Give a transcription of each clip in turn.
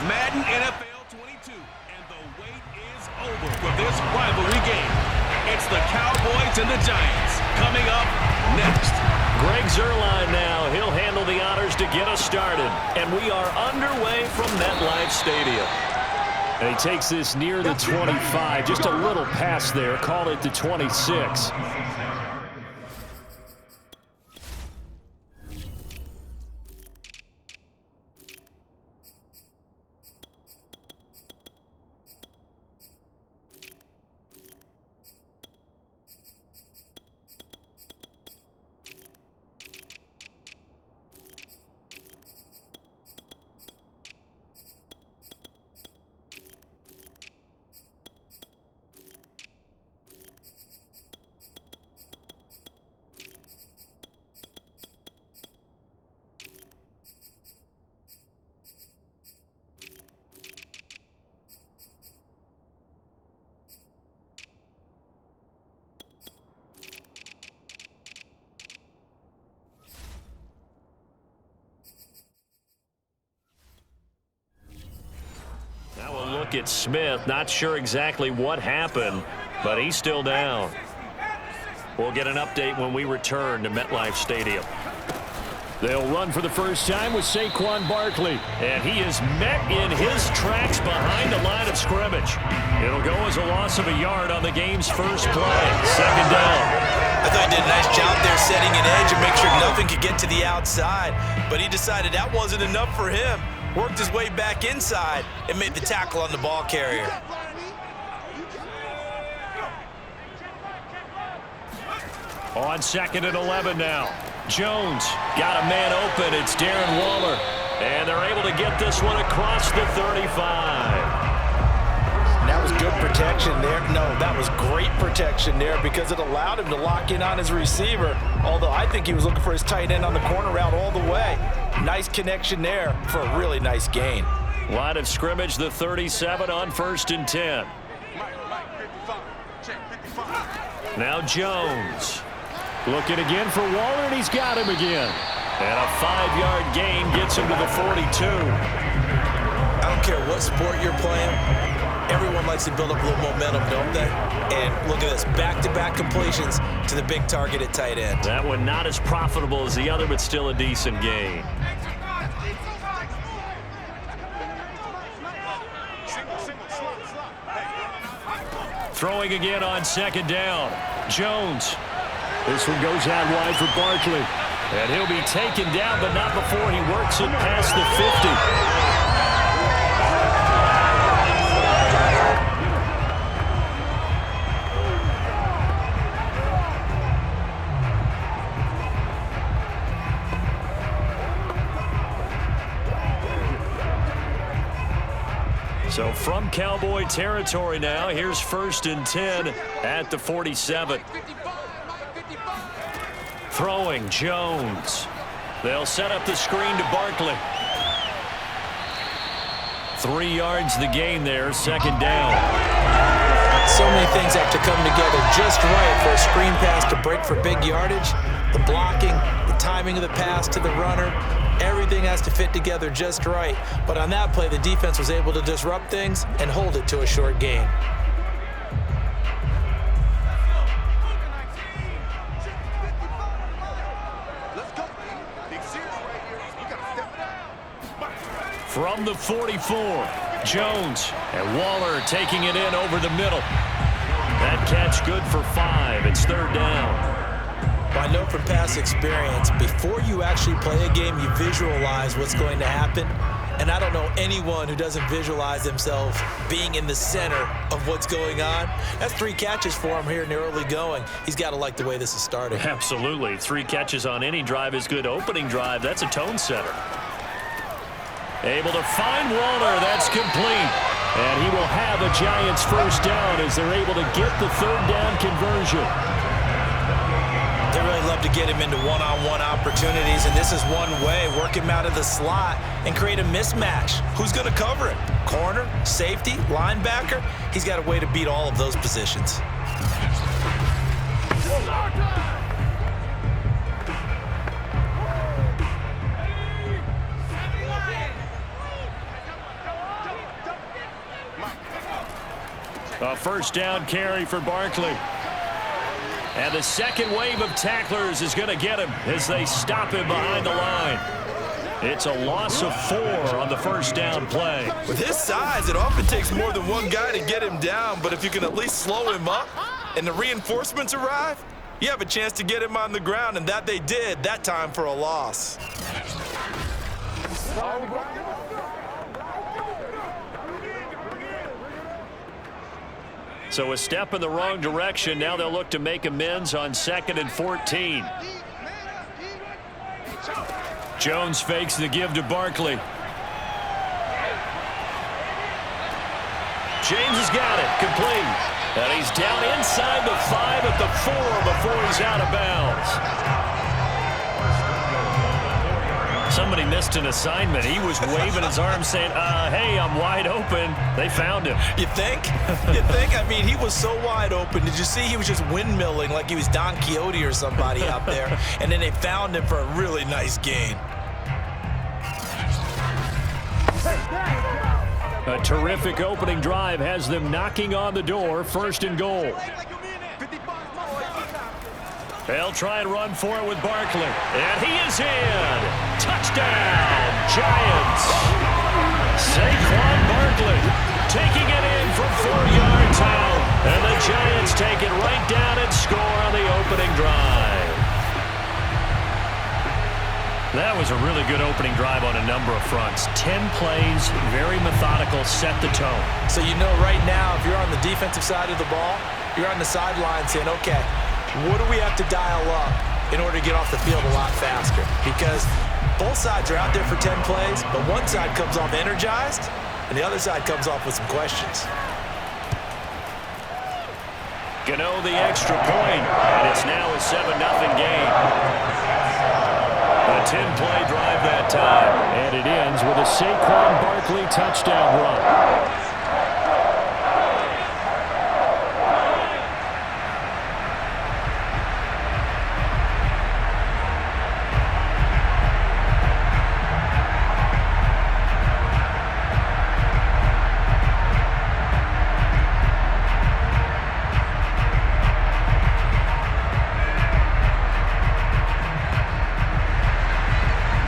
Madden NFL 22, and the wait is over for this rivalry game. It's the Cowboys and the Giants coming up next. Greg Zuerlein now. He'll handle the honors to get us started. And we are underway from MetLife Stadium. And he takes this near the 25, just a little past there. Call it the 26. Now we'll look at Smith. Not sure exactly what happened, but he's still down. We'll get an update when we return to MetLife Stadium. They'll run for the first time with Saquon Barkley. And he is met in his tracks behind the line of scrimmage. It'll go as a loss of a yard on the game's first play. Second down. I thought he did a nice job there setting an edge and make sure nothing could get to the outside. But he decided that wasn't enough for him. Worked his way back inside and made the tackle on the ball carrier. On 2nd and 11 now. Jones got a man open. It's Darren Waller. And they're able to get this one across the 35. That was good protection there. No, that was great protection there because it allowed him to lock in on his receiver. Although I think he was looking for his tight end on the corner route all the way. Nice connection there for a really nice gain. Line of scrimmage, the 37 on 1st and 10. Now Jones. Looking again for Waller, and he's got him again. And a 5-yard gain gets him to the 42. I don't care what sport you're playing. Everyone likes to build up a little momentum, don't they? And look at this, back-to-back completions to the big target at tight end. That one not as profitable as the other, but still a decent gain. Throwing again on 2nd down. Jones. This one goes out wide for Barkley. And he'll be taken down, but not before he works it past the 50. So from Cowboy territory now, here's 1st and 10 at the 47. Throwing Jones. They'll set up the screen to Barkley. 3 yards the gain there, 2nd down. So many things have to come together just right for a screen pass to break for big yardage. The blocking, the timing of the pass to the runner, everything has to fit together just right. But on that play, the defense was able to disrupt things and hold it to a short gain. From the 44, Jones and Waller taking it in over the middle. That catch good for 5. It's 3rd down. I know from past experience, before you actually play a game, you visualize what's going to happen. And I don't know anyone who doesn't visualize themselves being in the center of what's going on. That's 3 catches for him here in the early going. He's got to like the way this is starting. Absolutely. 3 catches on any drive is good. Opening drive, that's a tone setter. Able to find Waller. That's complete. And he will have a Giants first down as they're able to get the 3rd down conversion. They really love to get him into one-on-one opportunities, and this is one way. Work him out of the slot and create a mismatch. Who's going to cover it? Corner, safety, linebacker? He's got a way to beat all of those positions. A first down carry for Barkley. And the second wave of tacklers is going to get him as they stop him behind the line. It's a loss of 4 on the first down play. With his size, it often takes more than one guy to get him down, but if you can at least slow him up and the reinforcements arrive, you have a chance to get him on the ground, and that they did, that time for a loss. So a step in the wrong direction. Now they'll look to make amends on 2nd and 14. Jones fakes the give to Barkley. James has got it, complete. And he's down inside the 5 at the 4 before he's out of bounds. Somebody missed an assignment. He was waving his arm saying, hey, I'm wide open. They found him. You think? You think? I mean, he was so wide open. Did you see he was just windmilling like he was Don Quixote or somebody out there? And then they found him for a really nice gain. A terrific opening drive has them knocking on the door. 1st and goal. They'll try and run for it with Barkley. And he is in. Touchdown, Giants. Saquon Barkley taking it in from 4 yards out. And the Giants take it right down and score on the opening drive. That was a really good opening drive on a number of fronts. 10 plays, very methodical, set the tone. So you know right now, if you're on the defensive side of the ball, you're on the sideline saying, okay, what do we have to dial up in order to get off the field a lot faster? Because both sides are out there for 10 plays, but one side comes off energized, and the other side comes off with some questions. Gano the extra point, and it's now a 7-0 game. A 10-play drive that time, and it ends with a Saquon Barkley touchdown run.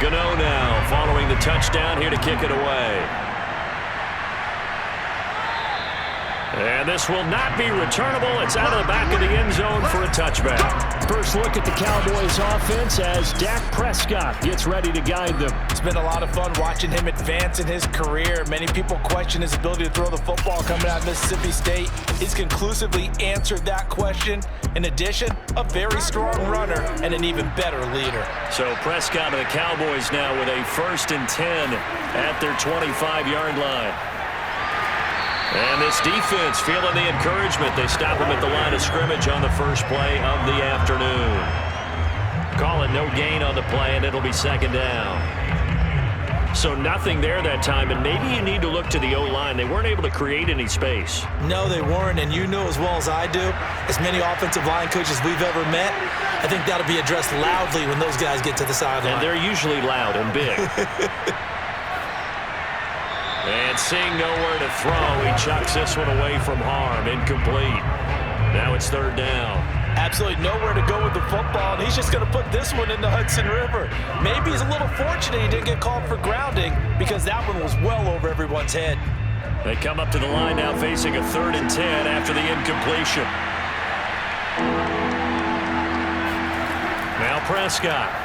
Gano now following the touchdown here to kick it away. And this will not be returnable. It's out of the back of the end zone for a touchback. First look at the Cowboys offense as Dak Prescott gets ready to guide them. It's been a lot of fun watching him advance in his career. Many people question his ability to throw the football coming out of Mississippi State. He's conclusively answered that question. In addition, a very strong runner and an even better leader. So Prescott and the Cowboys now with a 1st and 10 at their 25-yard line. And this defense feeling the encouragement. They stop him at the line of scrimmage on the first play of the afternoon. Call it no gain on the play, and it'll be 2nd down. So nothing there that time, and maybe you need to look to the O-line. They weren't able to create any space. No, they weren't, and you know as well as I do, as many offensive line coaches we've ever met, I think that'll be addressed loudly when those guys get to the sideline. And they're usually loud and big. And seeing nowhere to throw, he chucks this one away from harm. Incomplete. Now it's 3rd down. Absolutely nowhere to go with the football, and he's just going to put this one in the Hudson River. Maybe he's a little fortunate he didn't get called for grounding because that one was well over everyone's head. They come up to the line now facing a 3rd and 10 after the incompletion. Now Prescott.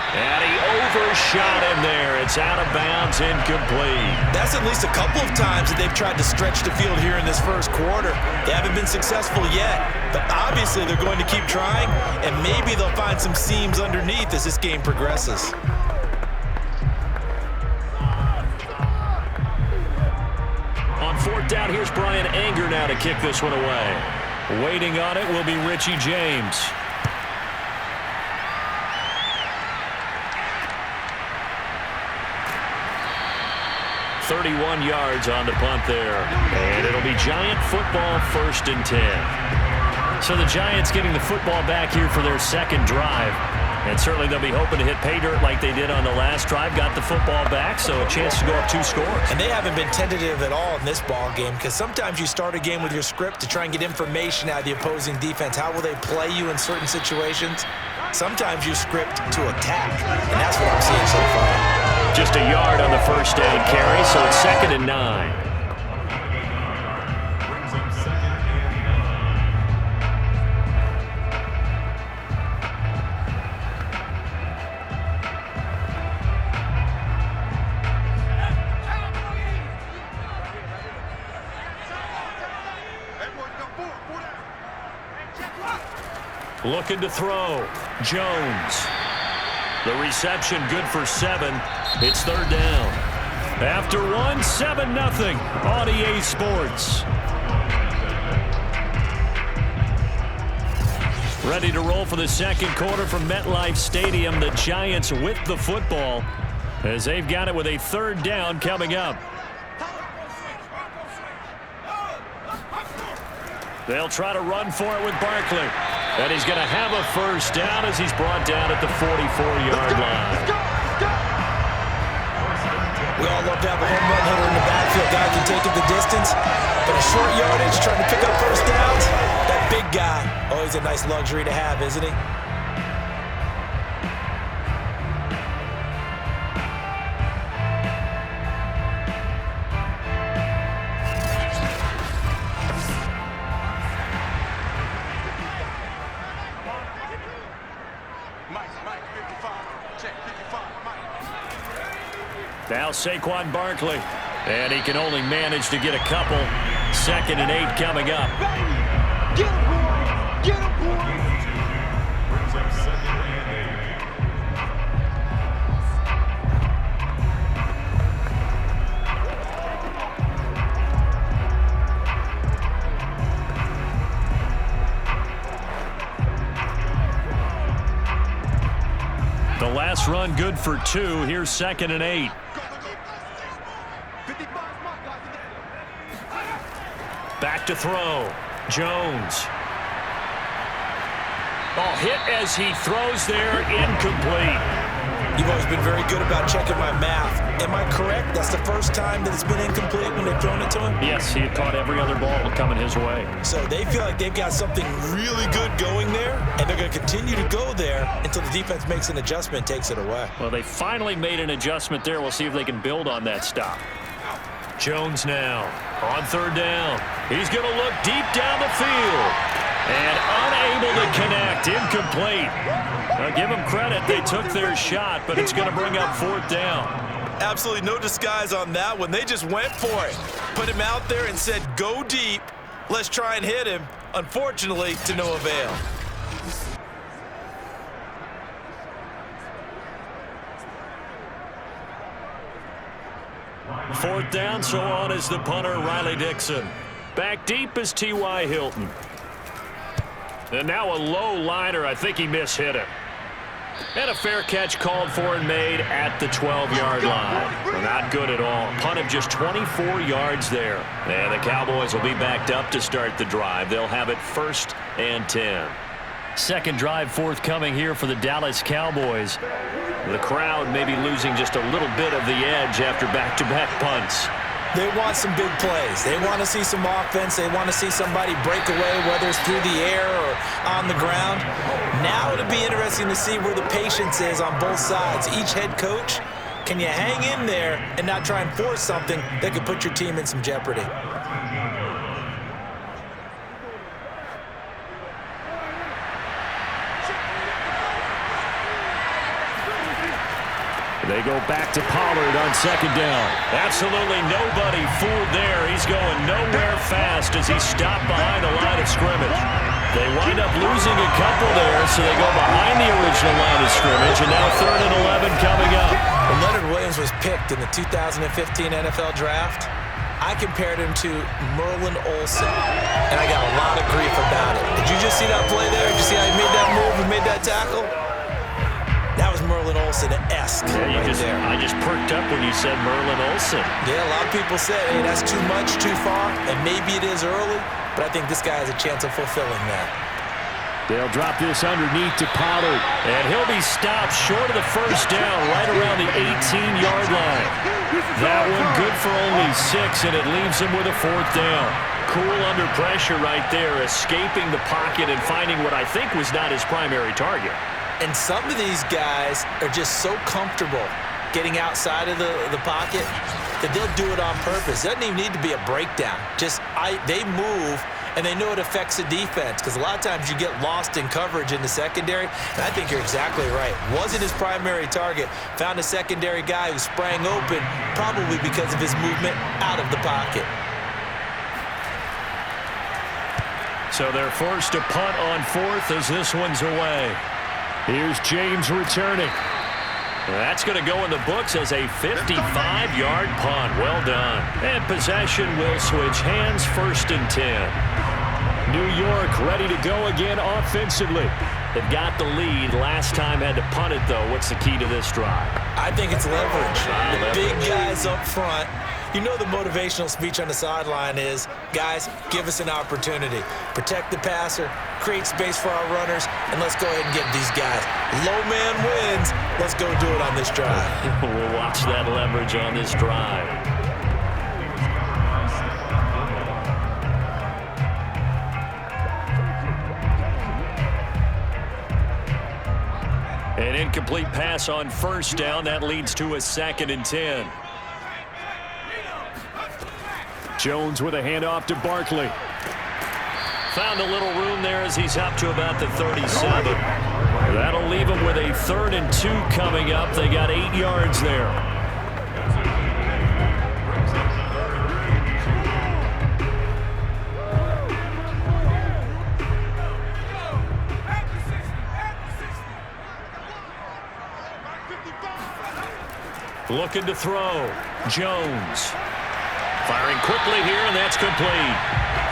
And he overshot him there. It's out of bounds, incomplete. That's at least a couple of times that they've tried to stretch the field here in this first quarter. They haven't been successful yet, but obviously they're going to keep trying, and maybe they'll find some seams underneath as this game progresses. On 4th down, here's Brian Anger now to kick this one away. Waiting on it will be Richie James. 31 yards on the punt there. And it'll be Giant football, 1st and 10. So the Giants getting the football back here for their 2nd drive. And certainly they'll be hoping to hit pay dirt like they did on the last drive. Got the football back, so a chance to go up 2 scores. And they haven't been tentative at all in this ball game, because sometimes you start a game with your script to try and get information out of the opposing defense. How will they play you in certain situations? Sometimes you script to attack, and that's what I'm seeing so far. Just a yard on the first down carry, so it's 2nd and 9. Looking to throw. Jones. The reception good for 7. It's 3rd down. After 1, 7-0 on EA Sports. Ready to roll for the second quarter from MetLife Stadium. The Giants with the football as they've got it with a 3rd down coming up. They'll try to run for it with Barkley. And he's going to have a 1st down as he's brought down at the 44-yard line. We all love to have a home run hitter in the backfield. Guy can take it the distance. But a short yardage, trying to pick up 1st downs, that big guy, always a nice luxury to have, isn't he? Now Saquon Barkley, and he can only manage to get a couple. 2nd and 8 coming up. Get him, boy! Get him, boy! The last run good for 2. Here's 2nd and 8. Back to throw. Jones. Ball hit as he throws there, incomplete. You've always been very good about checking my math. Am I correct? That's the first time that it's been incomplete when they've thrown it to him? Yes, he had caught every other ball coming his way. So they feel like they've got something really good going there, and they're going to continue to go there until the defense makes an adjustment and takes it away. Well, they finally made an adjustment there. We'll see if they can build on that stop. Jones now on 3rd down. He's going to look deep down the field. And unable to connect. Incomplete. Now, give them credit. They took their shot, but it's going to bring up 4th down. Absolutely no disguise on that one. They just went for it. Put him out there and said, go deep. Let's try and hit him. Unfortunately, to no avail. Fourth down, so on is the punter, Riley Dixon. Back deep is T.Y. Hilton. And now a low liner. I think he mishit it. And a fair catch called for and made at the 12-yard line. Well, not good at all. Punt of just 24 yards there. And the Cowboys will be backed up to start the drive. They'll have it 1st and 10. Second drive forthcoming here for the Dallas Cowboys. The crowd maybe losing just a little bit of the edge after back-to-back punts. They want some big plays. They want to see some offense. They want to see somebody break away, whether it's through the air or on the ground. Now it'll be interesting to see where the patience is on both sides. Each head coach, can you hang in there and not try and force something that could put your team in some jeopardy? They go back to Pollard on 2nd down. Absolutely nobody fooled there. He's going nowhere fast as he's stopped behind the line of scrimmage. They wind up losing a couple there, so they go behind the original line of scrimmage, and now 3rd and 11 coming up. When Leonard Williams was picked in the 2015 NFL Draft, I compared him to Merlin Olsen, and I got a lot of grief about it. Did you just see that play there? Did you see how he made that move and made that tackle? That was Merlin Olsen-esque. Yeah, I just perked up when you said Merlin Olsen. Yeah, a lot of people said, hey, that's too much, too far, and maybe it is early, but I think this guy has a chance of fulfilling that. They'll drop this underneath to Pollard. And he'll be stopped short of the first down right around the 18-yard line. That one good for only 6, and it leaves him with a 4th down. Cool under pressure right there, escaping the pocket and finding what I think was not his primary target. And some of these guys are just so comfortable getting outside of the pocket that they'll do it on purpose. It doesn't even need to be a breakdown. They move, and they know it affects the defense, because a lot of times you get lost in coverage in the secondary. And I think you're exactly right. Wasn't his primary target. Found a secondary guy who sprang open, probably because of his movement out of the pocket. So they're forced to punt on 4th as this one's away. Here's James returning. That's going to go in the books as a 55-yard punt. Well done. And possession will switch hands, 1st and 10. New York ready to go again offensively. They've got the lead. Last time had to punt it, though. What's the key to this drive? I think it's leverage. The big guys up front. You know the motivational speech on the sideline is, guys, give us an opportunity. Protect the passer, create space for our runners, and let's go ahead and get these guys. Low man wins. Let's go do it on this drive. We'll watch that leverage on this drive. An incomplete pass on 1st down. That leads to a 2nd and 10. Jones with a handoff to Barkley. Found a little room there as he's up to about the 37. That'll leave him with a 3rd and 2 coming up. They got 8 yards there. Looking to throw. Jones. Firing quickly here, and that's complete.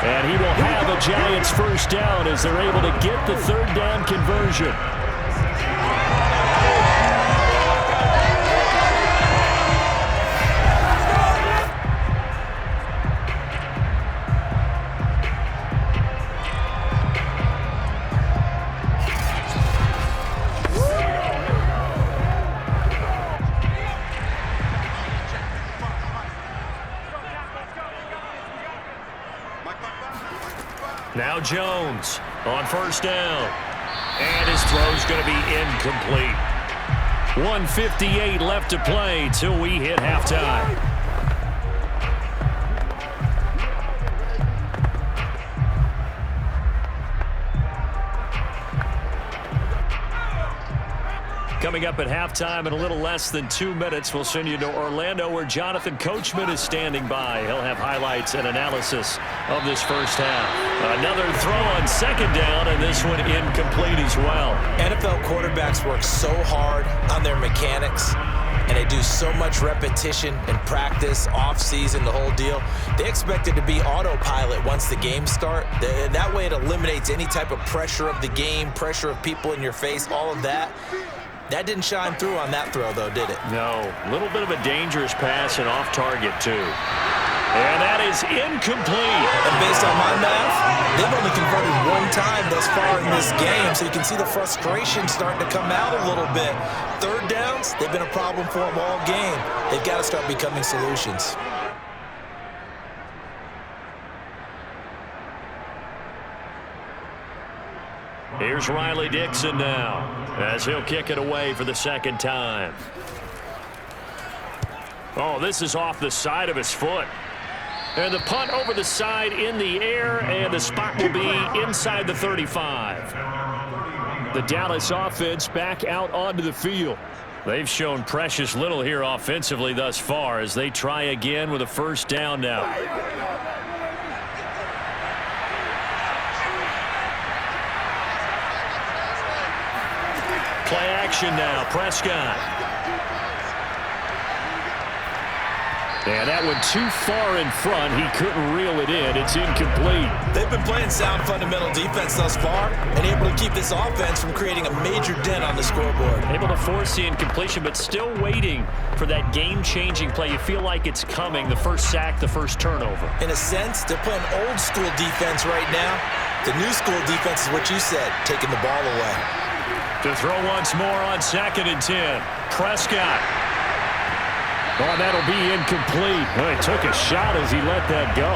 And he will have a Giants 1st down as they're able to get the 3rd down conversion. Now Jones on 1st down. And his throw's going to be incomplete. 1:58 left to play till we hit halftime. Coming up at halftime in a little less than 2 minutes, we'll send you to Orlando where Jonathan Coachman is standing by. He'll have highlights and analysis of this first half. Another throw on 2nd down, and this one incomplete as well. NFL quarterbacks work so hard on their mechanics, and they do so much repetition and practice, off-season, the whole deal. They expect it to be autopilot once the games start. That way it eliminates any type of pressure of the game, pressure of people in your face, all of that. That didn't shine through on that throw, though, did it? No. A little bit of a dangerous pass and off target, too. And that is incomplete. And based on my math, they've only converted 1 time thus far in this game, so you can see the frustration starting to come out a little bit. 3rd downs, they've been a problem for them all game. They've got to start becoming solutions. Here's Riley Dixon now as he'll kick it away for the 2nd time. Oh, this is off the side of his foot. And the punt over the side in the air, and the spot will be inside the 35. The Dallas offense back out onto the field. They've shown precious little here offensively thus far as they try again with a 1st down now. Play action now, Prescott. And that one too far in front. He couldn't reel it in. It's incomplete. They've been playing sound fundamental defense thus far and able to keep this offense from creating a major dent on the scoreboard. Able to force the incompletion, but still waiting for that game-changing play. You feel like it's coming, the first sack, the first turnover. In a sense, they're playing old-school defense right now. The new school defense is what you said, taking the ball away. To throw once more on 2nd and 10. Prescott. Oh, that'll be incomplete. Well, he took a shot as he let that go.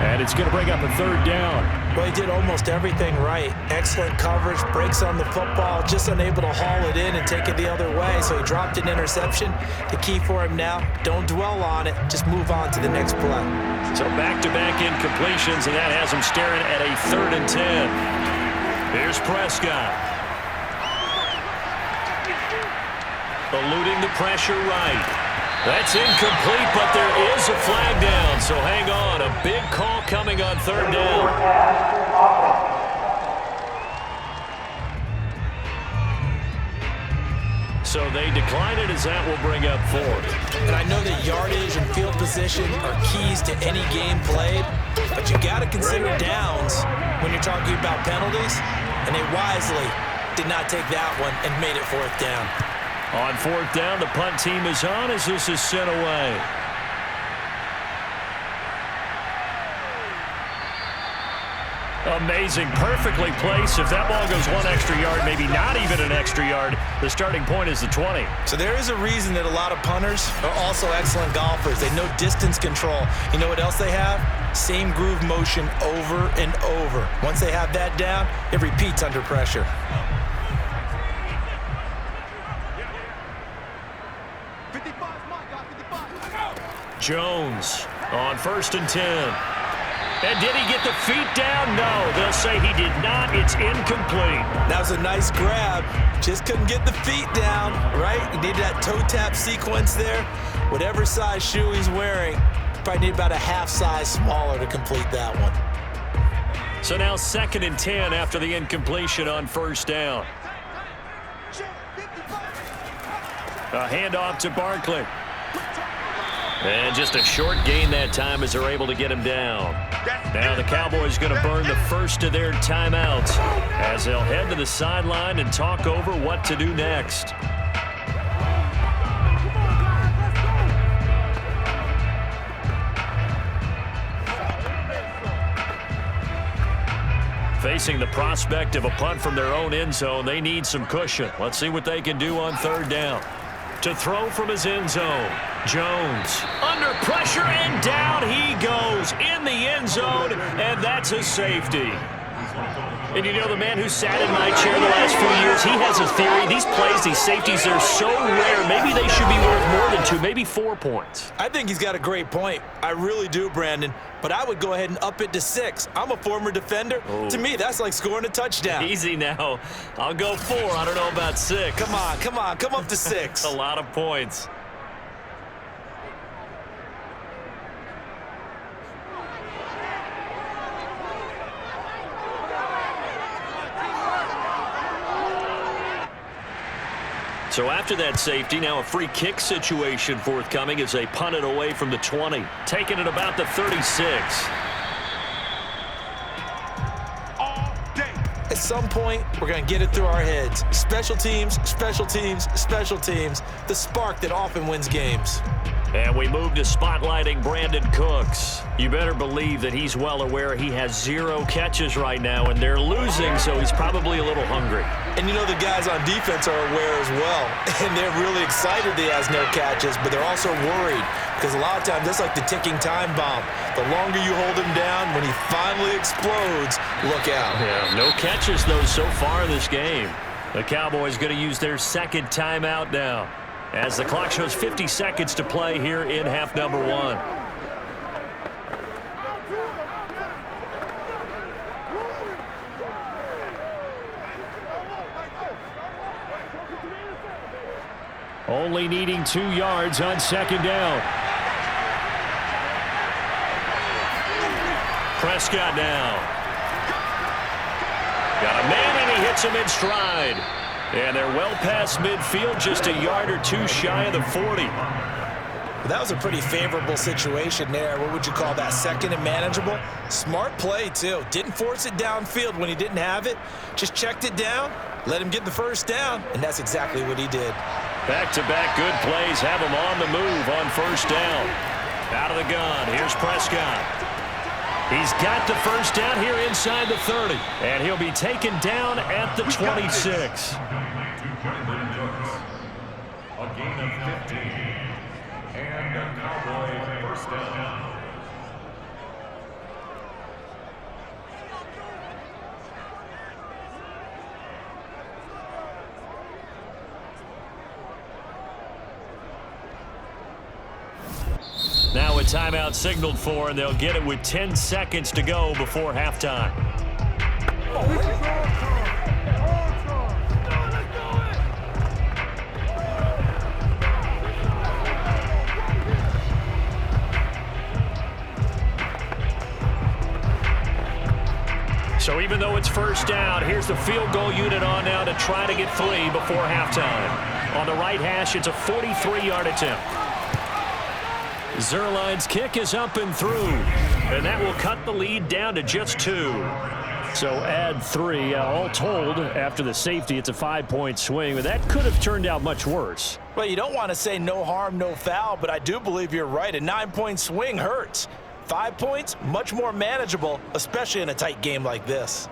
And it's going to bring up a 3rd down. Well, he did almost everything right. Excellent coverage, breaks on the football, just unable to haul it in and take it the other way. So he dropped an interception. The key for him now, don't dwell on it. Just move on to the next play. So back-to-back incompletions, and that has him staring at a 3rd and 10. Here's Prescott. Eluding the pressure right. That's incomplete, but there is a flag down, so hang on. A big call coming on 3rd down. So they decline it as that will bring up 4th. And I know that yardage and field position are keys to any game played, but you got to consider downs when you're talking about penalties, and they wisely did not take that one and made it 4th down. On 4th down, the punt team is on as this is sent away. Amazing, perfectly placed. If that ball goes 1 extra yard, maybe not even an extra yard, the starting point is the 20. So there is a reason that a lot of punters are also excellent golfers. They know distance control. You know what else they have? Same groove motion over and over. Once they have that down, it repeats under pressure. Jones on 1st and 10. And did he get the feet down? No, they'll say he did not. It's incomplete. That was a nice grab. Just couldn't get the feet down, right? He needed that toe tap sequence there. Whatever size shoe he's wearing, probably need about a half size smaller to complete that one. So now 2nd and 10 after the incompletion on 1st down. A handoff to Barkley. And just a short gain that time as they're able to get him down. Now the Cowboys going to burn the first of their timeouts as they'll head to the sideline and talk over what to do next. Facing the prospect of a punt from their own end zone, they need some cushion. Let's see what they can do on 3rd down. To throw from his end zone, Jones under pressure, and down he goes in the end zone, and that's a safety. And you know, the man who sat in my chair the last few years, he has a theory. These plays, these safeties, they're so rare. Maybe they should be worth more than 2, maybe 4 points. I think he's got a great point. I really do, Brandon. But I would go ahead and up it to 6. I'm a former defender. Oh. To me, that's like scoring a touchdown. Easy now. I'll go 4. I don't know about 6. Come on. Come up to 6. A lot of points. So after that safety, now a free kick situation forthcoming as they punt it away from the 20. Taking it about the 36. At some point, we're going to get it through our heads. Special teams, special teams, special teams. The spark that often wins games. And we move to spotlighting Brandon Cooks. You better believe that he's well aware he has 0 catches right now, and they're losing, so he's probably a little hungry. And you know the guys on defense are aware as well. And they're really excited that he has no catches, but they're also worried because a lot of times that's like the ticking time bomb. The longer you hold him down, when he finally explodes, look out. Yeah, no catches, though, so far in this game. The Cowboys going to use their 2nd timeout now, as the clock shows 50 seconds to play here in half number 1. Only needing 2 yards on 2nd down. Prescott now. Got a man, and he hits him in stride. And they're well past midfield, just a yard or 2 shy of the 40. That was a pretty favorable situation there. What would you call that? 2nd and manageable? Smart play, too. Didn't force it downfield when he didn't have it. Just checked it down, let him get the 1st down, and that's exactly what he did. Back-to-back good plays have him on the move on 1st down. Out of the gun, here's Prescott. He's got the first down here inside the 30. And he'll be taken down at the 26. A gain of 15. And a Cowboy first down. Now a timeout signaled for, and they'll get it with 10 seconds to go before halftime. So even though it's first down, here's the field goal unit on now to try to get 3 before halftime. On the right hash, it's a 43-yard attempt. Zerline's kick is up and through, and that will cut the lead down to just 2. So add 3. All told, after the safety, it's a 5-point swing, but that could have turned out much worse. Well, you don't want to say no harm, no foul, but I do believe you're right. A 9-point swing hurts. 5 points, much more manageable, especially in a tight game like this.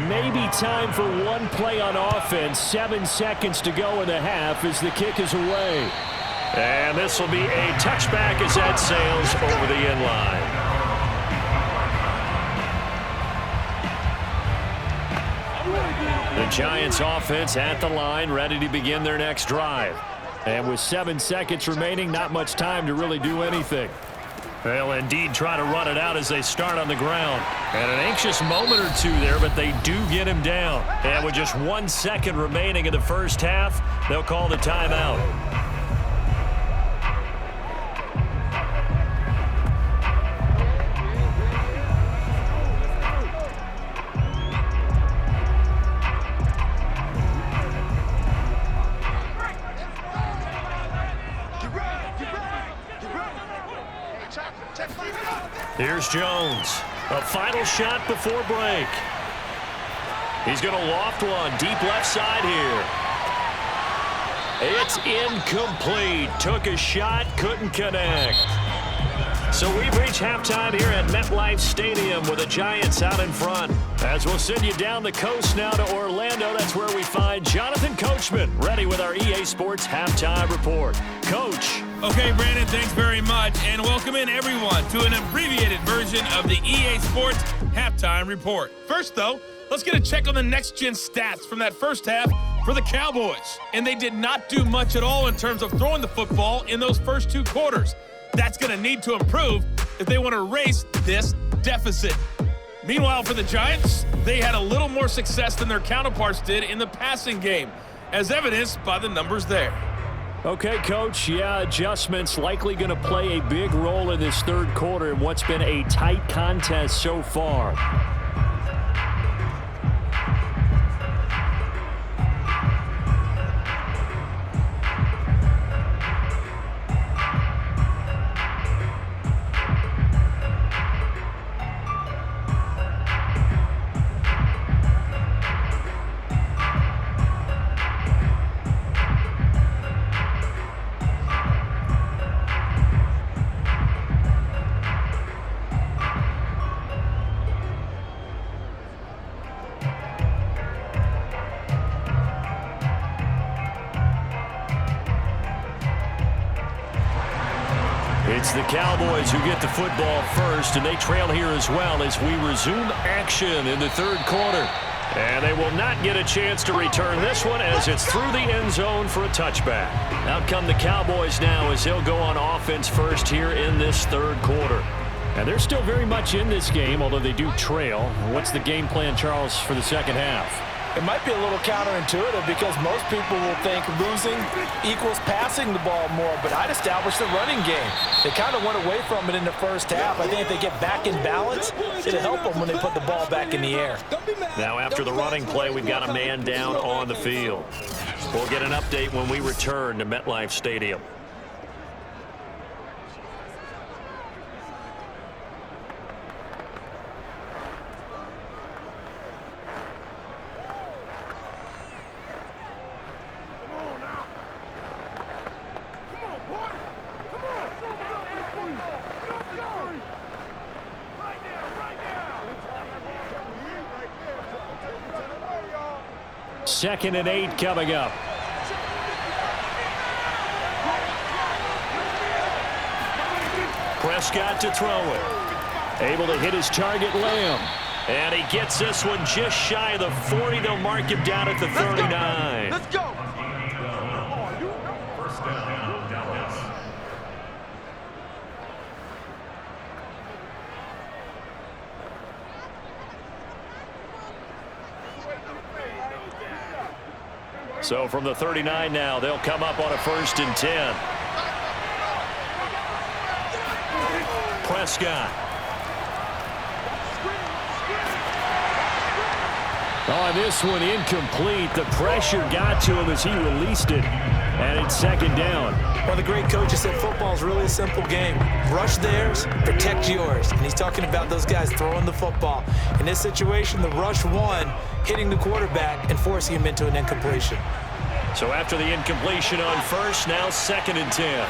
Maybe time for one play on offense. 7 seconds to go in the half as the kick is away. And this will be a touchback as that sails over the end line. The Giants offense at the line, ready to begin their next drive. And with 7 seconds remaining, not much time to really do anything. They'll indeed try to run it out as they start on the ground. And an anxious moment or two there, but they do get him down. And with just 1 second remaining in the first half, they'll call the timeout. Here's Jones. A final shot before break. He's going to loft one deep left side here. It's incomplete. Took a shot, couldn't connect. So we've reached halftime here at MetLife Stadium with the Giants out in front. As we'll send you down the coast now to Orlando, that's where we find Jonathan Coachman, ready with our EA Sports Halftime Report. Coach. Okay, Brandon, thanks very much, and welcome in everyone to an abbreviated version of the EA Sports Halftime Report. First, though, let's get a check on the next-gen stats from that first half for the Cowboys. And they did not do much at all in terms of throwing the football in those first 2 quarters. That's going to need to improve if they want to erase this deficit. Meanwhile, for the Giants, they had a little more success than their counterparts did in the passing game, as evidenced by the numbers there. Okay, Coach, yeah, adjustments likely going to play a big role in this third quarter in what's been a tight contest so far. It's the Cowboys who get the football first, and they trail here as well as we resume action in the third quarter. And they will not get a chance to return this one as it's through the end zone for a touchback. Out come the Cowboys now as they'll go on offense first here in this third quarter. And they're still very much in this game, although they do trail. What's the game plan, Charles, for the second half? It might be a little counterintuitive because most people will think losing equals passing the ball more, but I'd establish the running game. They kind of went away from it in the first half. I think if they get back in balance, it'll help them when they put the ball back in the air. Now after the running play, we've got a man down on the field. We'll get an update when we return to MetLife Stadium. 2nd and 8 coming up. Prescott to throw it. Able to hit his target, Lamb. And he gets this one just shy of the 40. They'll mark him down at the 39. Let's go. First down, Dallas. So from the 39 now, they'll come up on a 1st and 10. Prescott. On this one, incomplete. The pressure got to him as he released it. And it's 2nd down. Well, the great coach has said football is really a simple game. Rush theirs, protect yours. And he's talking about those guys throwing the football. In this situation, the rush won, hitting the quarterback and forcing him into an incompletion. So after the incompletion on 1st, now 2nd and 10.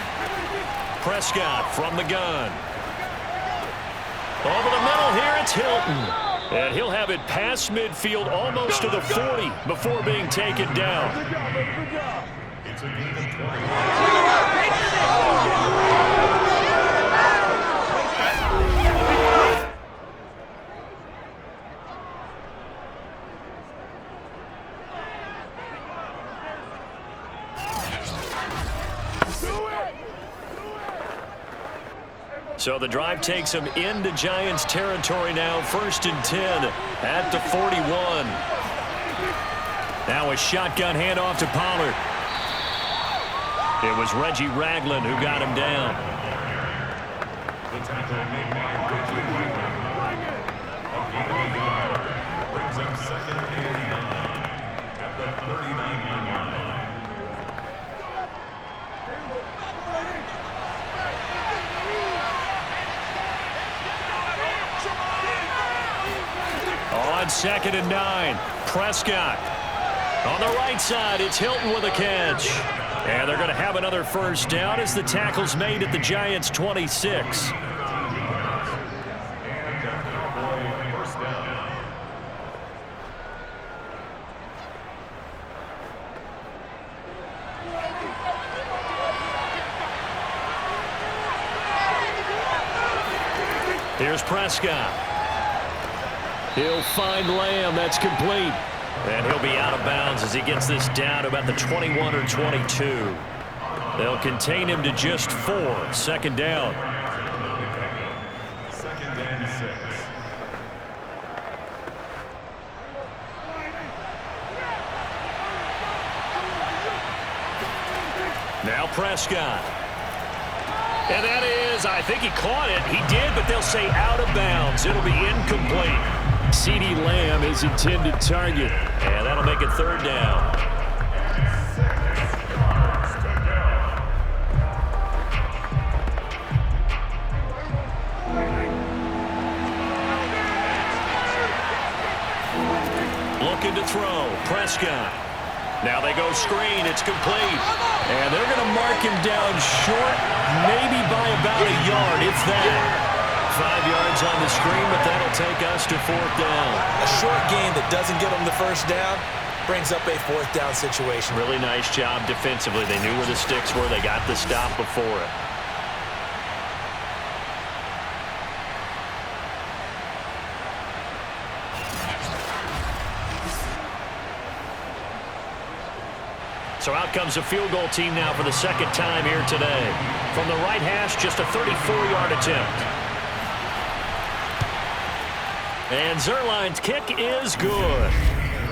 Prescott from the gun. Over the middle here, it's Hilton. And he'll have it past midfield almost to the 40 before being taken down. It's a gain of 20. So the drive takes him into Giants territory now. 1st and 10 at the 41. Now a shotgun handoff to Pollard. It was Reggie Ragland who got him down. The tackle made by Reggie Ragland. A gain of 5 brings up 2nd and 9 at the 39-yard line. On 2nd and 9, Prescott. On the right side, it's Hilton with a catch. And they're going to have another 1st down as the tackle's made at the Giants' 26. And a Cowboy 1st down. Here's Prescott. He'll find Lamb. That's complete. And he'll be out of bounds as he gets this down to about the 21 or 22. They'll contain him to just 4. 2nd down. 2nd and 6. Now Prescott. And that is, I think he caught it. He did, but they'll say out of bounds. It'll be incomplete. CeeDee Lamb is intended target. And that'll make it 3rd down. Looking to throw. Prescott. Now they go screen. It's complete. And they're going to mark him down short, maybe by about a yard, if that. 5 yards on the screen, but that'll take us to 4th down. A short gain that doesn't get them the 1st down brings up a 4th down situation. Really nice job defensively. They knew where the sticks were. They got the stop before it. So out comes a field goal team now for the 2nd time here today. From the right hash, just a 34-yard attempt. And Zerline's kick is good.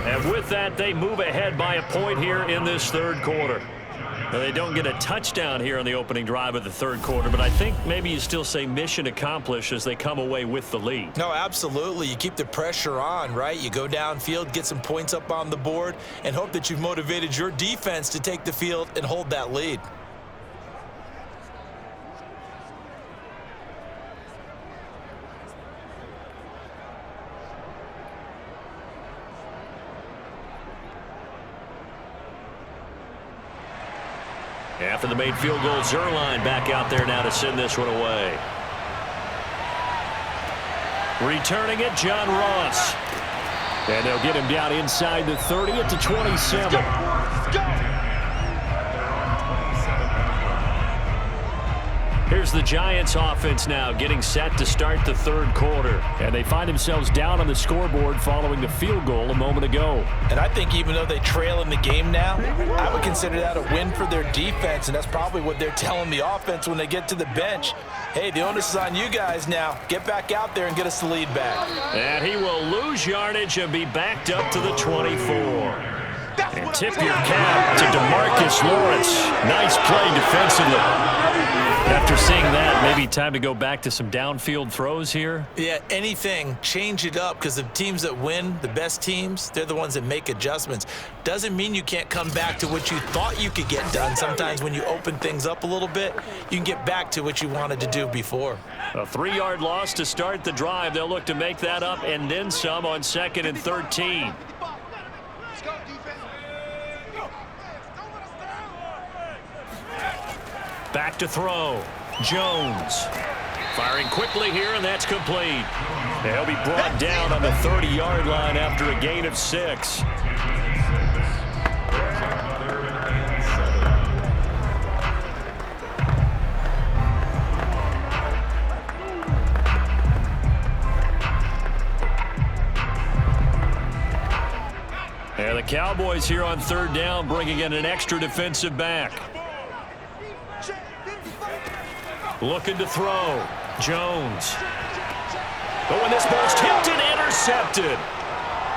And with that, they move ahead by a point here in this 3rd quarter. Now, they don't get a touchdown here on the opening drive of the 3rd quarter, but I think maybe you still say mission accomplished as they come away with the lead. No, absolutely. You keep the pressure on, right? You go downfield, get some points up on the board, and hope that you've motivated your defense to take the field and hold that lead. After the made field goal, Zerline back out there now to send this one away. Returning it, John Ross. And they'll get him down inside the 30 at the 27. Here's the Giants offense now getting set to start the third quarter. And they find themselves down on the scoreboard following the field goal a moment ago. And I think even though they trail in the game now, I would consider that a win for their defense, and that's probably what they're telling the offense when they get to the bench. Hey, the onus is on you guys now. Get back out there and get us the lead back. And he will lose yardage and be backed up to the 24. And tip your cap to DeMarcus Lawrence. Nice play defensively. After seeing that, maybe time to go back to some downfield throws here. Yeah, anything. Change it up, because the teams that win, the best teams, they're the ones that make adjustments. Doesn't mean you can't come back to what you thought you could get done. Sometimes when you open things up a little bit, you can get back to what you wanted to do before. A 3-yard loss to start the drive. They'll look to make that up and then some on 2nd and 13. Back to throw. Jones. Firing quickly here, and that's complete. He'll be brought down on the 30-yard line after a gain of 6. And the Cowboys here on 3rd down, bringing in an extra defensive back. Looking to throw. Jones. But when this ball's tipped and intercepted.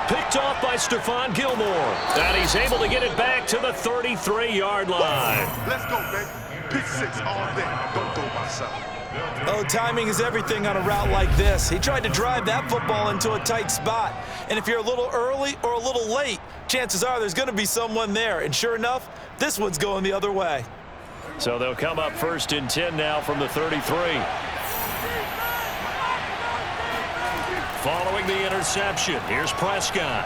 Picked off by Stephon Gilmore. And he's able to get it back to the 33-yard line. Let's go, baby. Pick 6 all day. Don't throw my side. Oh, timing is everything on a route like this. He tried to drive that football into a tight spot. And if you're a little early or a little late, chances are there's going to be someone there. And sure enough, this one's going the other way. So they'll come up 1st and 10 now from the 33. Following the interception, here's Prescott.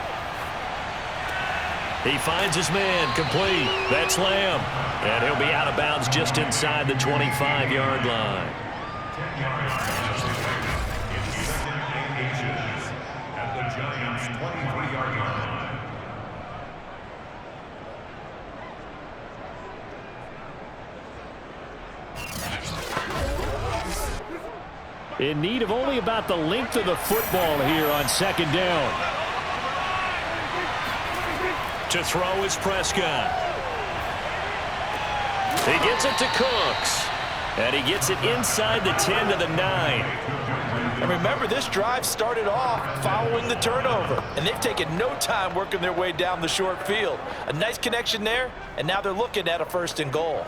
He finds his man, complete. That's Lamb. And he'll be out of bounds just inside the 25-yard line. 10 yards. It's 2nd and 8 at the Giants' 23-yard line. In need of only about the length of the football here on 2nd down. To throw is Prescott. He gets it to Cooks. And he gets it inside the 10 to the 9. And remember, this drive started off following the turnover. And they've taken no time working their way down the short field. A nice connection there, and now they're looking at a 1st and goal.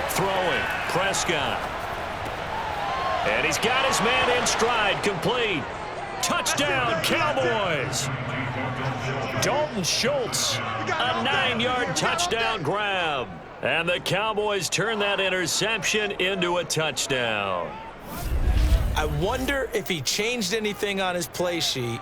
Throwing, Prescott. And he's got his man in stride, complete. Touchdown, Cowboys. Dalton Schultz, a 9-yard touchdown grab. And the Cowboys turn that interception into a touchdown. I wonder if he changed anything on his play sheet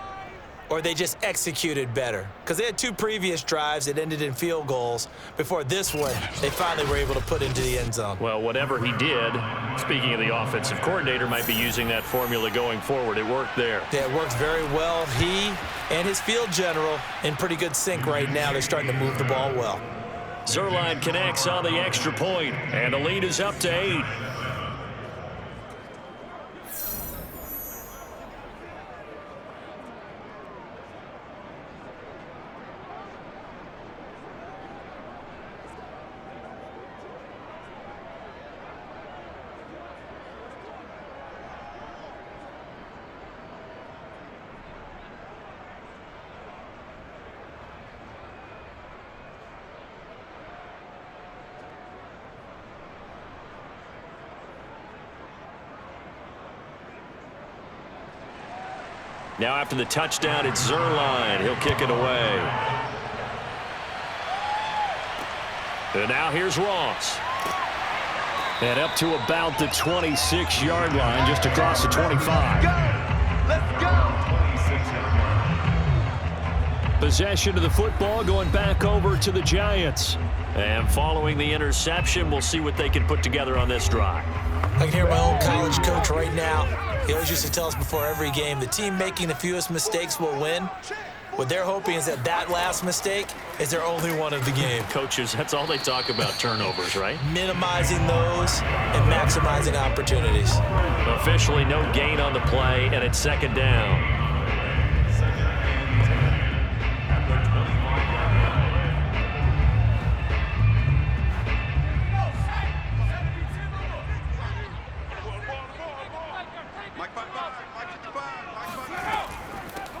or they just executed better. Because they had 2 previous drives that ended in field goals. Before this one, they finally were able to put into the end zone. Well, whatever he did, speaking of the offensive coordinator, might be using that formula going forward. It worked there. Yeah, it works very well. He and his field general in pretty good sync right now. They're starting to move the ball well. Zerline connects on the extra point, and the lead is up to 8. Now after the touchdown, it's Zerline. He'll kick it away. And now here's Ross. And up to about the 26-yard line, just across the 25. Let's go. Possession of the football going back over to the Giants. And following the interception, we'll see what they can put together on this drive. I can hear my own college coach right now. He always used to tell us before every game, the team making the fewest mistakes will win. What they're hoping is that that last mistake is their only one of the game. Coaches, that's all they talk about, turnovers, right? Minimizing those and maximizing opportunities. Officially no gain on the play, and it's second down.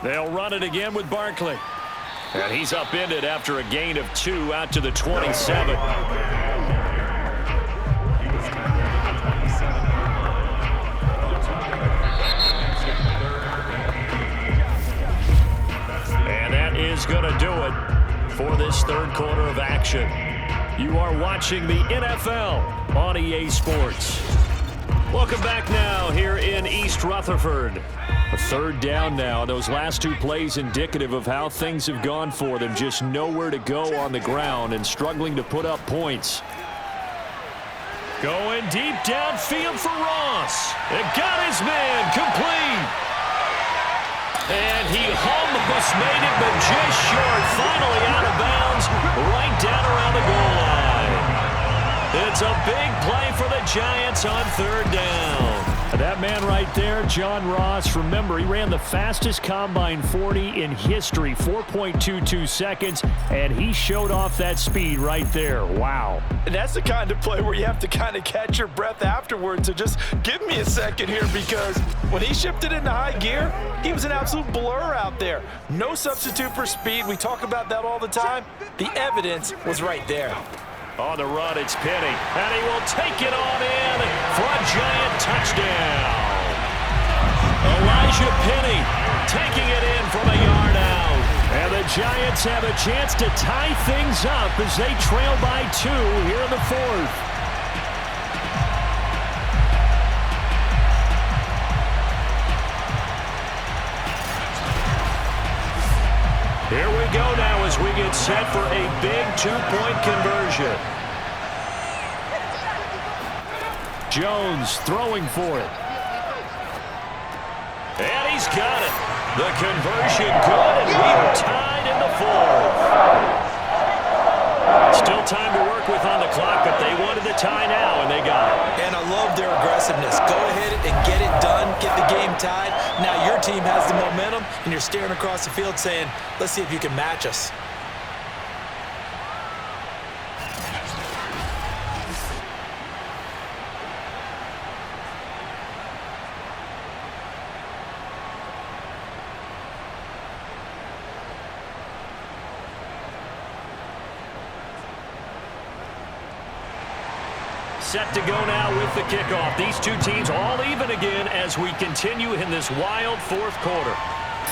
They'll run it again with Barkley. And he's upended after a gain of 2 out to the 27. And that is going to do it for this third quarter of action. You are watching the NFL on EA Sports. Welcome back now here in East Rutherford. A third down now. Those last 2 plays indicative of how things have gone for them. Just nowhere to go on the ground and struggling to put up points. Going deep downfield for Ross. It got his man complete. And he almost made it, but just short. Finally out of bounds, right down around the goal line. It's a big play for the Giants on third down. That man right there, John Ross, remember, he ran the fastest combine 40 in history, 4.22 seconds, and he showed off that speed right there. Wow. And that's the kind of play where you have to kind of catch your breath afterwards. So just give me a second here, because when he shifted into high gear, he was an absolute blur out there. No substitute for speed. We talk about that all the time. The evidence was right there. On the run, it's Penny, and he will take it on in for a Giant touchdown. Elijah Penny taking it in from a yard out. And the Giants have a chance to tie things up as they trail by 2 here in the fourth. Here we go now as we get set for a big 2-point conversion. Jones throwing for it. And he's got it. The conversion good, and we are tied in the fourth. Still time to work with on the clock, but they wanted the tie now, and they got it. And I love their aggressiveness. Go ahead and get it done, get the game tied. Now your team has the momentum, and you're staring across the field saying, let's see if you can match us. Set to go now with the kickoff. These 2 teams all even again as we continue in this wild fourth quarter.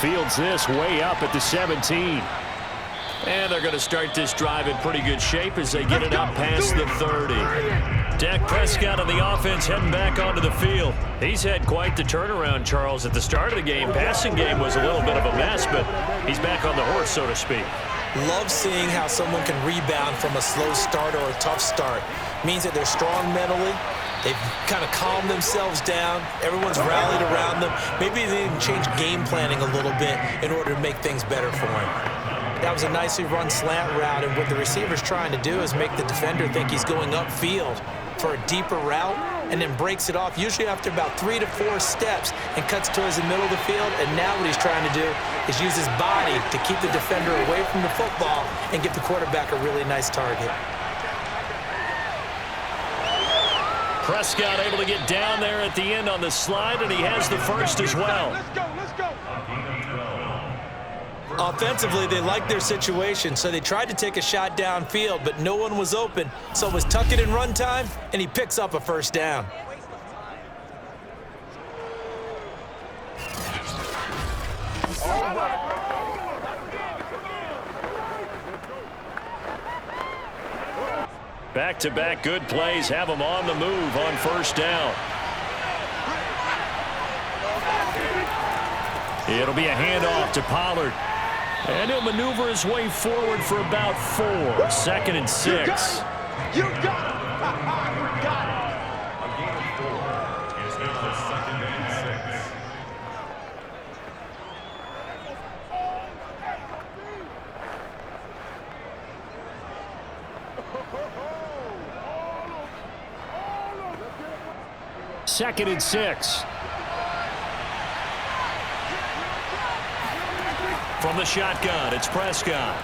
Fields this way up at the 17. And they're going to start this drive in pretty good shape as they get it up past the 30. Dak Prescott on the offense heading back onto the field. He's had quite the turnaround, Charles. At the start of the game, passing game was a little bit of a mess, but he's back on the horse, so to speak. Love seeing how someone can rebound from a slow start or a tough start. Means that they're strong mentally. They've kind of calmed themselves down. Everyone's rallied around them. Maybe they didn't change game planning a little bit in order to make things better for him. That was a nicely run slant route, and what the receiver's trying to do is make the defender think he's going upfield for a deeper route, and then breaks it off, usually after about 3 to 4 steps, and cuts towards the middle of the field. And now what he's trying to do is use his body to keep the defender away from the football and give the quarterback a really nice target. Prescott able to get down there at the end on the slide, and he has the first as well. Let's go, let's go. Offensively, they liked their situation, so they tried to take a shot downfield, but no one was open. So it was tuck it in run time, and he picks up a first down. Back-to-back good plays have them on the move on first down. It'll be a handoff to Pollard. And he'll maneuver his way forward for about 4. 2nd and 6. You got it. You got it. A gain of 4. It's now the 2nd and 6. Second and 6. From the shotgun, it's Prescott.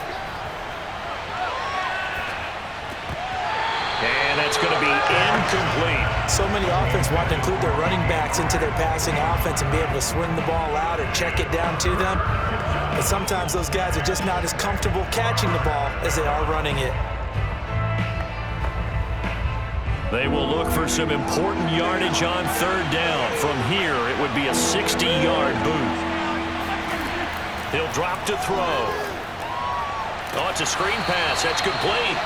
And that's going to be incomplete. So many offense want to include their running backs into their passing offense and be able to swing the ball out or check it down to them. But sometimes those guys are just not as comfortable catching the ball as they are running it. They will look for some important yardage on 3rd down. From here, it would be a 60-yard boot. He'll drop to throw. Oh, it's a screen pass. That's complete.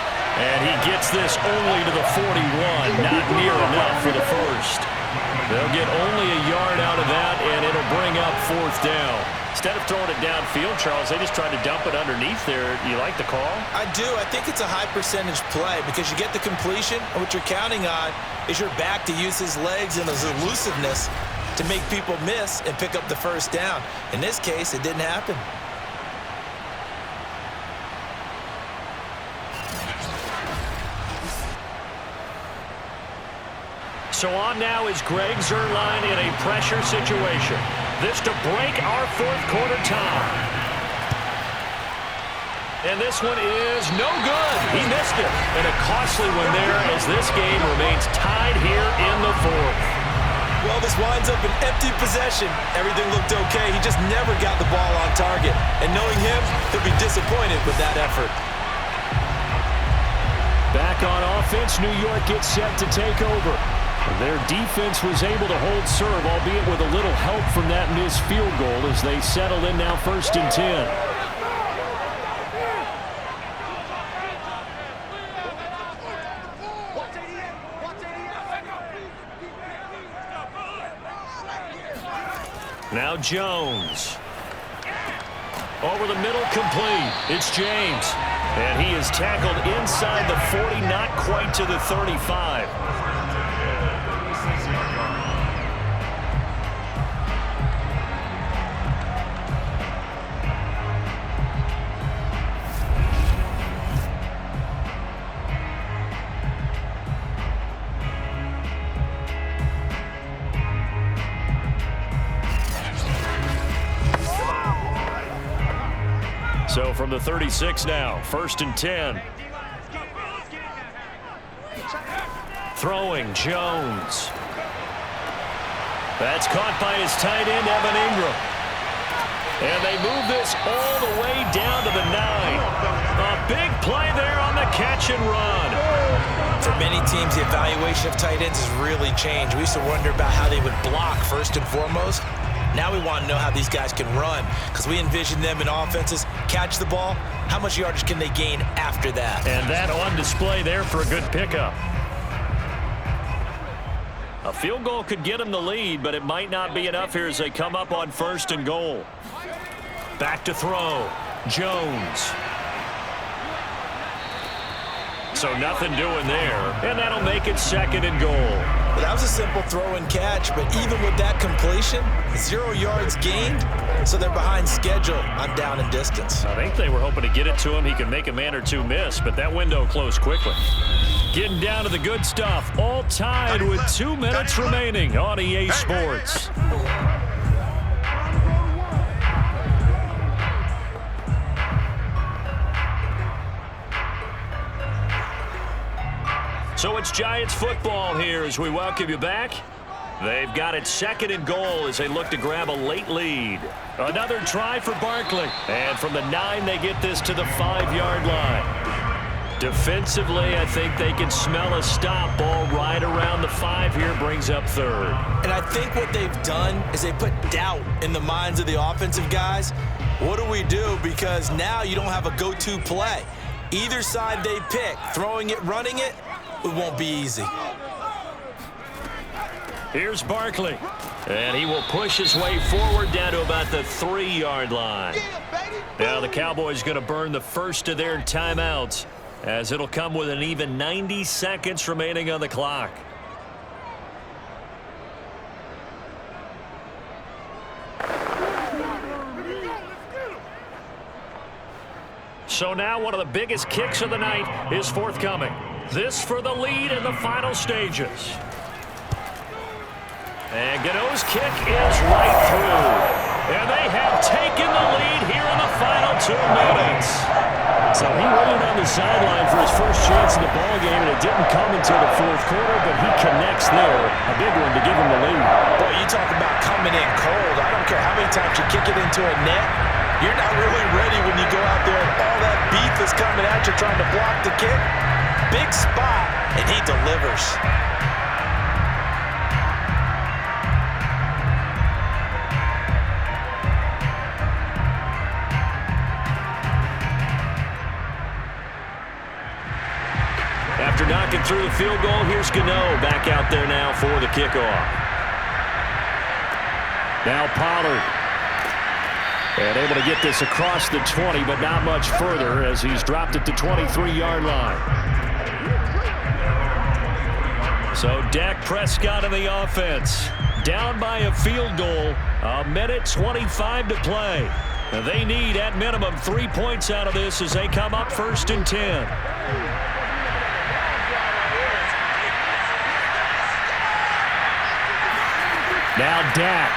And he gets this only to the 41. Not near enough for the first. They'll get only a yard out of that, and it'll bring up 4th down. Instead of throwing it downfield, Charles, they just tried to dump it underneath there. You like the call? I do. I think it's a high percentage play because you get the completion, and what you're counting on is your back to use his legs and his elusiveness to make people miss and pick up the 1st down. In this case, it didn't happen. So on now is Greg Zuerlein in a pressure situation. This to break our 4th quarter tie. And this one is no good. He missed it. And a costly one there as this game remains tied here in the 4th. Well, this winds up an empty possession. Everything looked okay. He just never got the ball on target. And knowing him, he'll be disappointed with that effort. Back on offense, New York gets set to take over. Their defense was able to hold serve, albeit with a little help from that missed field goal as they settle in now 1st and 10. Now Jones. Over the middle, complete. It's James. And he is tackled inside the 40, not quite to the 35. So from the 36 now, 1st and 10. Throwing, Jones. That's caught by his tight end, Evan Ingram. And they move this all the way down to the 9. A big play there on the catch and run. For many teams, the evaluation of tight ends has really changed. We used to wonder about how they would block first and foremost. Now we want to know how these guys can run because we envision them in offenses catch the ball. How much yardage can they gain after that? And that on display there for a good pickup. A field goal could get them the lead, but it might not be enough here as they come up on 1st and goal. Back to throw. Jones. So nothing doing there, and that'll make it 2nd and goal. Well, that was a simple throw and catch, but even with that completion, 0 yards gained, so they're behind schedule on down and distance. I think they were hoping to get it to him. He could make a man or two miss, but that window closed quickly. Getting down to the good stuff, all tied with 2 minutes remaining on EA Sports. So it's Giants football here as we welcome you back. They've got it 2nd and goal as they look to grab a late lead. Another try for Barkley. And from the 9, they get this to the 5-yard line. Defensively, I think they can smell a stop. Ball right around the 5 here, brings up 3rd. And I think what they've done is they put doubt in the minds of the offensive guys. What do we do? Because now you don't have a go-to play. Either side they pick, throwing it, running it, it won't be easy. Here's Barkley. And he will push his way forward down to about the 3-yard line. Now the Cowboys going to burn the first of their timeouts, as it'll come with an even 90 seconds remaining on the clock. So now one of the biggest kicks of the night is forthcoming. This for the lead in the final stages. And Gano's kick is right through. And they have taken the lead here in the final 2 minutes. So he waited on the sideline for his first chance in the ballgame, and it didn't come until the 4th quarter, but he connects there. A big one to give him the lead. Boy, you talk about coming in cold. I don't care how many times you kick it into a net. You're not really ready when you go out there and all that beef is coming at you trying to block the kick. Big spot, and he delivers. After knocking through the field goal, here's Gano back out there now for the kickoff. Now Pollard. And able to get this across the 20, but not much further as he's dropped at the 23-yard line. So Dak Prescott in the offense. Down by a field goal. 1:25 to play. And they need, at minimum, 3 points out of this as they come up 1st and 10. Now Dak.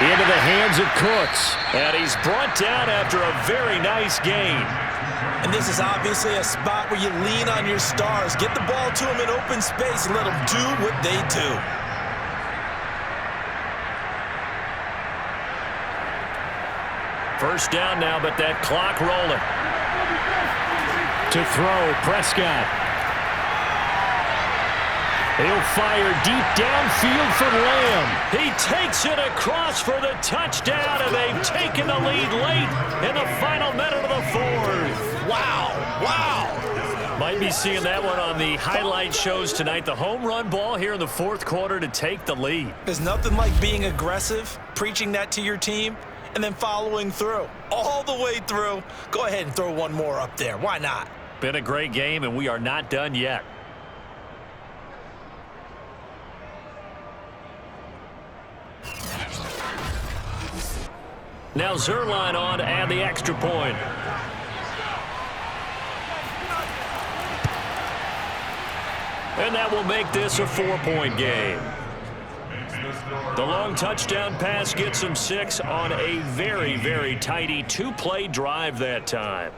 Into the hands of Cooks. And he's brought down after a very nice gain. And this is obviously a spot where you lean on your stars. Get the ball to them in open space and let them do what they do. First down now, but that clock rolling. To throw, Prescott. He'll fire deep downfield for Lamb. He takes it across for the touchdown, and they've taken the lead late in the final minute of the 4th. Wow, wow. Might be seeing that one on the highlight shows tonight. The home run ball here in the 4th quarter to take the lead. There's nothing like being aggressive, preaching that to your team, and then following through. All the way through. Go ahead and throw one more up there. Why not? Been a great game, and we are not done yet. Now Zerline on to add the extra point. And that will make this a 4-point game. The long touchdown pass gets him 6 on a very, very tidy 2-play drive that time.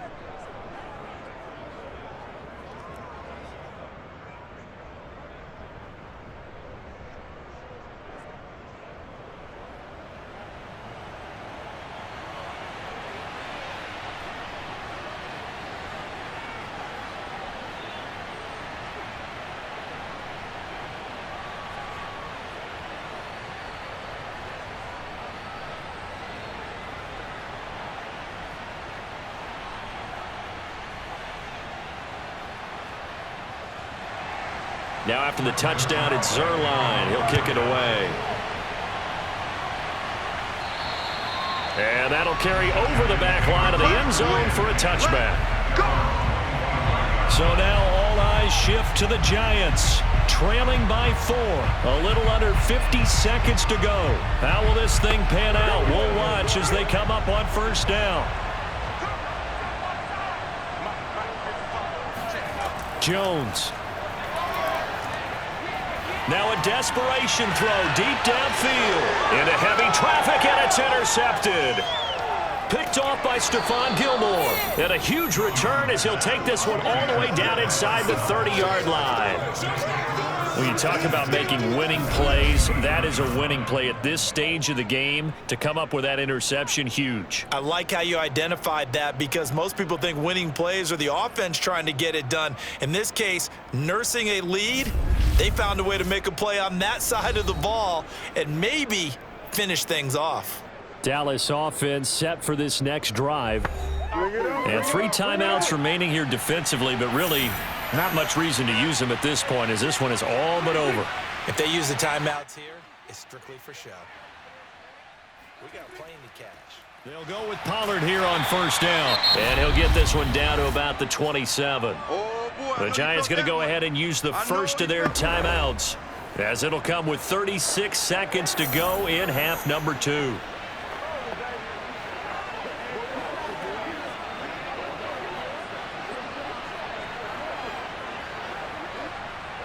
Now after the touchdown, it's Zerline. He'll kick it away. And that'll carry over the back line of the end zone for a touchback. So now all eyes shift to the Giants, trailing by 4. A little under 50 seconds to go. How will this thing pan out? We'll watch as they come up on 1st down. Jones. Now a desperation throw deep downfield. Into heavy traffic, and it's intercepted. Picked off by Stephon Gilmore. And a huge return as he'll take this one all the way down inside the 30-yard line. When you talk about making winning plays, that is a winning play at this stage of the game. To come up with that interception, huge. I like how you identified that, because most people think winning plays are the offense trying to get it done. In this case, nursing a lead, they found a way to make a play on that side of the ball and maybe finish things off. Dallas offense set for this next drive. And 3 timeouts remaining here defensively, but really not much reason to use them at this point, as this one is all but over. If they use the timeouts here, it's strictly for show. We got plenty to cash. They'll go with Pollard here on first down, and he'll get this one down to about the 27. Oh, boy. The Giants going to go ahead and use the first of their timeouts, as it'll come with 36 seconds to go in half number 2.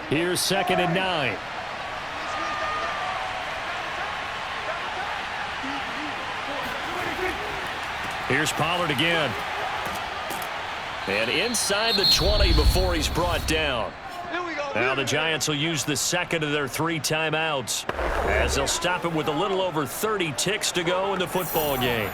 Here's 2nd and 9. Here's Pollard again. And inside the 20 before he's brought down. Now the Giants will use the second of their 3 timeouts, as they'll stop it with a little over 30 ticks to go in the football game.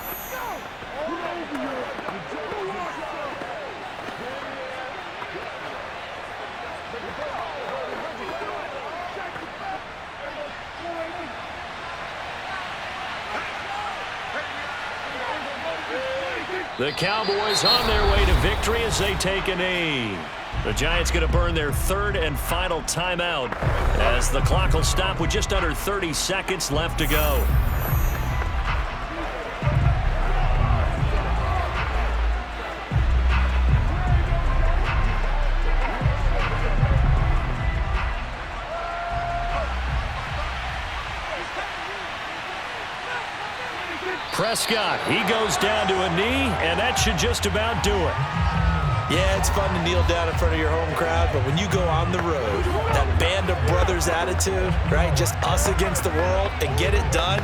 The Cowboys on their way to victory as they take a knee. The Giants going to burn their 3rd and final timeout, as the clock will stop with just under 30 seconds left to go. Prescott, he goes down to a knee, and that should just about do it. Yeah, it's fun to kneel down in front of your home crowd, but when you go on the road, that band of brothers attitude, right, just us against the world, and get it done,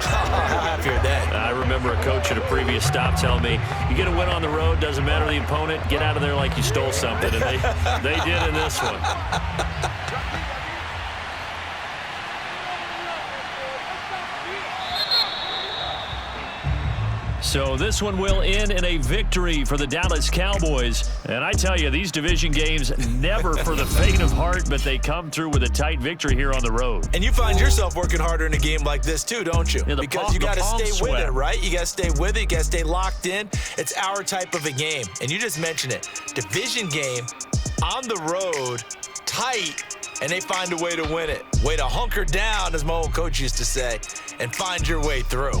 how happy are they? I remember a coach at a previous stop telling me, you get a win on the road, doesn't matter the opponent, get out of there like you stole something, and they did in this one. So this one will end in a victory for the Dallas Cowboys. And I tell you, these division games never for the faint of heart, but they come through with a tight victory here on the road. And you find yourself working harder in a game like this too, don't you? Yeah, because you got to stay with it, right? You got to stay with it. You got to stay locked in. It's our type of a game. And you just mentioned it. Division game, on the road, tight, and they find a way to win it. Way to hunker down, as my old coach used to say, and find your way through.